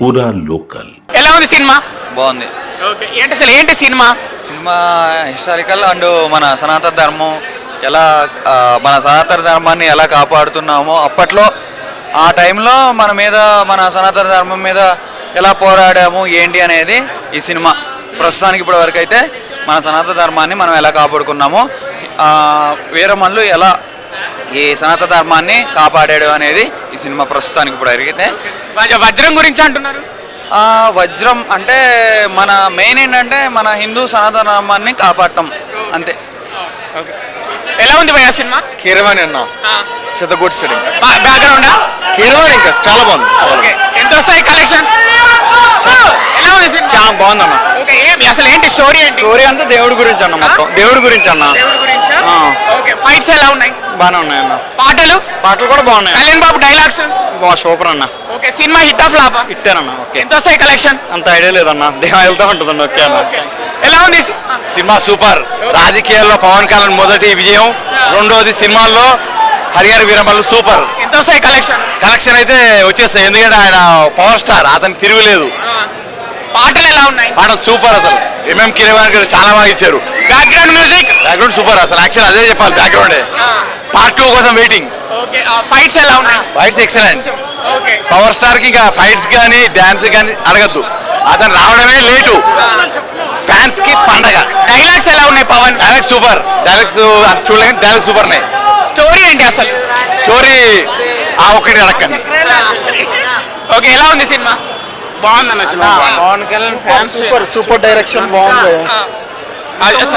పూరా లోకల్. ఎలా ఉంది సినిమా? బాగుంది. ఓకే, ఏంటి సినిమా? సినిమా హిస్టారికల్ అండ్ మన సనాతన ధర్మం ఎలా మన సనాతన ధర్మాన్ని ఎలా కాపాడుతున్నామో అప్పట్లో ఆ టైంలో మన సనాతన ధర్మం మీద ఎలా పోరాడాము ఏంటి అనేది ఈ సినిమా. ప్రస్తుతానికి ఇప్పటి వరకు అయితే మన సనాతన ధర్మాన్ని మనం ఎలా కాపాడుకున్నామో వీరమల్లు ఎలా ఈ సనాతన ధర్మాన్ని కాపాడాడు అనేది ఈ సినిమా ప్రస్తుతానికి ఇప్పుడు అడిగితే. వజ్రం గురించి అంటున్నారు. వజ్రం అంటే మన మెయిన్ ఏంటంటే మన హిందూ సనాతన ధర్మాన్ని కాపాడటం అంతే. ఎలా ఉంది భయ్యా సినిమా? కీరవాణి అన్న చెత్తగూడ్ స్టేడియం బ్యాక్గ్రౌండ్ కీరవాణి ఇంకా చాలా బాగుంది. ఎంత వస్తాయి కలెక్షన్? ఎలా ఉంది సినిమా? చాలా బాగుందన్న. ఓకే, అసలు ఏంటి స్టోరీ ఏంటి? స్టోరీ అంతా దేవుడి గురించి అన్న, మొత్తం దేవుడి గురించి అన్న. దేవుడి గురించా? ఓకే, ఫైట్స్ ఎలా ఉన్నాయి? బాగానే ఉన్నాయి అన్న. పాటలు కూడా బాగున్నాయి. కళ్యాణ్ బాబు డైలాగ్స్ సూపర్ అన్న. ఓకే, సినిమా హిట్ ఆఫ్ ఫ్లాప్? ఇట్టానన్న. ఓకే, ఎంత వస్తాయి కలెక్షన్? అంత ఐడియా లేదన్న, దేహం వెళ్తా ఉంటుందండి. ఓకే అన్న. ఎలా ఉంది సినిమా సూపర్. రాజకీయాల్లో పవన్ కళ్యాణ్ మొదటి విజయం, రెండోది సినిమాల్లో హరిహర వీరమల్లు సూపర్. ఎంత వస్తాయి కలెక్షన్? కలెక్షన్ అయితే వచ్చేస్తాయి, ఎందుకంటే ఆయన పవర్ స్టార్, అతనికి తిరుగులేదు. పాటలు ఎలా ఉన్నాయి? పాటలు సూపర్. అసలు ఎంఎం కీరవాణి గారు చాలా బాగా ఇచ్చారు. Background super. అసలు యాక్చువల్ అదే చెప్పాలి, బ్యాక్గ్రౌండ్. పార్ట్ 2 కోసం వెయిటింగ్. ఓకే, ఫైట్స్ ఎలా ఉన్నాయి? Fights excellent. Okay, power star కి ఇంకా ఫైట్స్ కానీ డాన్స్ కానీ అడగద్దు, అతను రావడమే లేటు. ఫ్యాన్స్ కి పండగ. డైలాగ్స్ ఎలా ఉన్నాయి పవన్? Dialogues super. డైలాగ్స్ చూడలేని డైలాగ్స్ సూపర్ ఉన్నాయి. స్టోరీ ఏంటి అసలు? స్టోరీ ఒకటి అడగండి. ఓకే, ఎలా ఉంది సినిమా? బాగుందన్న cinema. Pawan Kalyan fans super direction బాగుంది.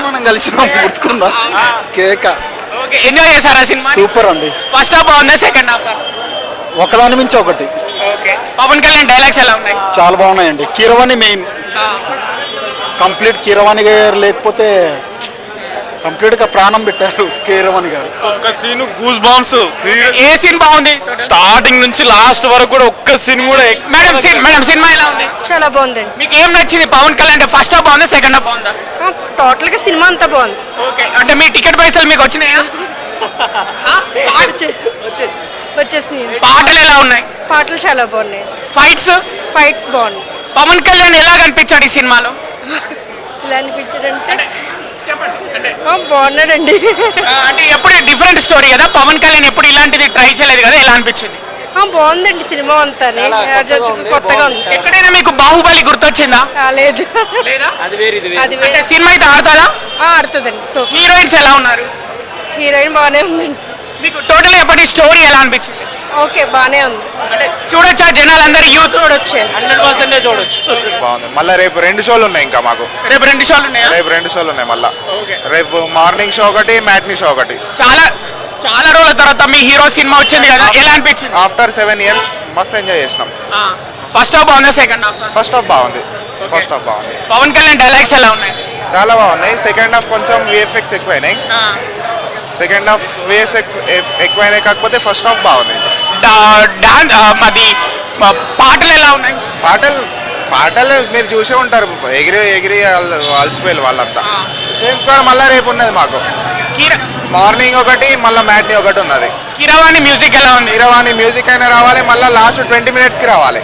మనం కలిసినాం, గుర్తుకుందా కేక. ఓకే, ఎంజాయ్ చేశారా సినిమా? సూపర్ అండి. ఫస్ట్ హాఫ్ బాగుందా, సెకండ్ హాఫ్? ఒకదాని మించి ఒకటి. ఓకే, పవన్ కళ్యాణ్ డైలాగ్స్ ఎలా ఉన్నాయి? చాలా బాగున్నాయండి. కీరవాణి మెయిన్, కంప్లీట్ కీరవాణి గారు లేకపోతే కంప్లీట్ గా ప్రాణం పెట్టారు కీరవాణి గారు. ఒక్క సీన్ గూస్ బాంబ్స్. ఏ సీన్ బాగుంది? స్టార్టింగ్ నుంచి లాస్ట్ వరకు కూడా ఒక్క సీన్ కూడా. మేడం సినిమా ఎలా ఉంది? చాలా బాగుందండి. మీకు ఏం నచ్చింది పవన్ కళ్యాణ్ అంటే? ఫస్ట్ హాఫ్ బాగుందా, సెకండ్ హాఫ్ బాగుందా? టోటల్ గా సినిమా అంతా బాగుంది. ఓకే, అంటే మీ టికెట్ పైసలు మీకు వచ్చినాయా? వచ్చేసి పాటలు ఎలా ఉన్నాయి? పాటలు చాలా బాగున్నాయి. ఫైట్స్ బాగున్నాయి. పవన్ కళ్యాణ్ ఎలా కనిపించాడు ఈ సినిమాలో? ఇలా అనిపించాడంటే చెప్పండి. అంటే బాగున్నాడండి. అంటే ఎప్పుడు డిఫరెంట్ స్టోరీ కదా, పవన్ కళ్యాణ్ ఎప్పుడు ఇలాంటిది ట్రై చేయలేదు కదా, ఎలా అనిపించింది? బాగుందండి సినిమా అంతా, కొత్తగా ఉంది. ఎక్కడైనా మీకు బాహుబలి గుర్తొచ్చిందా? లేదు, లేదా? అది వేరే. సినిమా అయితే ఆడతారా? ఆడుతుందండి. సో హీరోయిన్స్ ఎలా ఉన్నారు? హీరోయిన్ బాగానే ఉందండి. మీకు టోటల్ ఎప్పటి స్టోరీ ఎలా అనిపించింది? ఓకే, బాగానే ఉంది. అంటే చూడొచ్చా జనాలందరూ? యూత్ చూడొచ్చు, 100% చూడొచ్చు. బాగుంది. మళ్ళీ రేపు 2 షోలు ఉన్నాయి. ఇంకా మాకు రేపు 2 షోలు ఉన్నాయా? రేపు 2 షోలు ఉన్నాయి. మళ్ళీ రేపు మార్నింగ్ షో ఒకటి, మ్యాట్నీ షో ఒకటి. చాలా రోజుల తర్వాత మీ హీరో సినిమా వచ్చింది కదా, ఎలా అనిపించింది? ఆఫ్టర్ 7 years మస్త్ ఎంజాయ్ చేసినాం. ఫస్ట్ హాఫ్ బాగుందా, సెకండ్ హాఫ్? ఫస్ట్ హాఫ్ బాగుంది. ఫస్ట్ హాఫ్ బాగుంది. పవన్ కళ్యాణ్ డైలాగ్స్ ఎలా ఉన్నాయి? చాలా బాగున్నాయి. సెకండ్ హాఫ్ కొంచెం విఎఫ్ఎక్స్ ఎక్కువైనాయి. సెకండ్ హాఫ్ విఎఫ్ఎక్స్ ఎక్కువైనాయి, కాకపోతే ఫస్ట్ హాఫ్ బాగుంది. అది పాటలు ఎలా ఉన్నాయి? పాటలు మీరు చూసే ఉంటారు, ఎగిరి అలసిపోయారు వాళ్ళంతా. సేమ్స్ కూడా మళ్ళీ రేపు ఉన్నది మాకు. మార్నింగ్ ఒకటి, మళ్ళీ మ్యాట్నీ ఒకటి ఉన్నది. కీరవాణి మ్యూజిక్ ఎలా ఉంది? కీరవాణి మ్యూజిక్ అయినా రావాలి, మళ్ళీ లాస్ట్ 20 minutes రావాలి.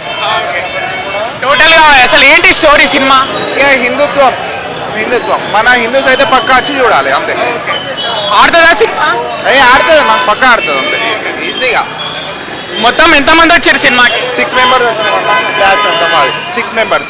టోటల్ గా అసలు ఏంటి స్టోరీ సినిమా? ఇక హిందుత్వం మన హిందూస్ అయితే పక్కా వచ్చి చూడాలి అంతే. ఆడుతుందా సినిమా? ఆడుతుంది అన్న, పక్కా ఆడుతుంది అంతే, ఈజీగా. మొత్తం ఎంతమంది వచ్చారు సినిమాకి? 6 members వచ్చినాం. 6 members.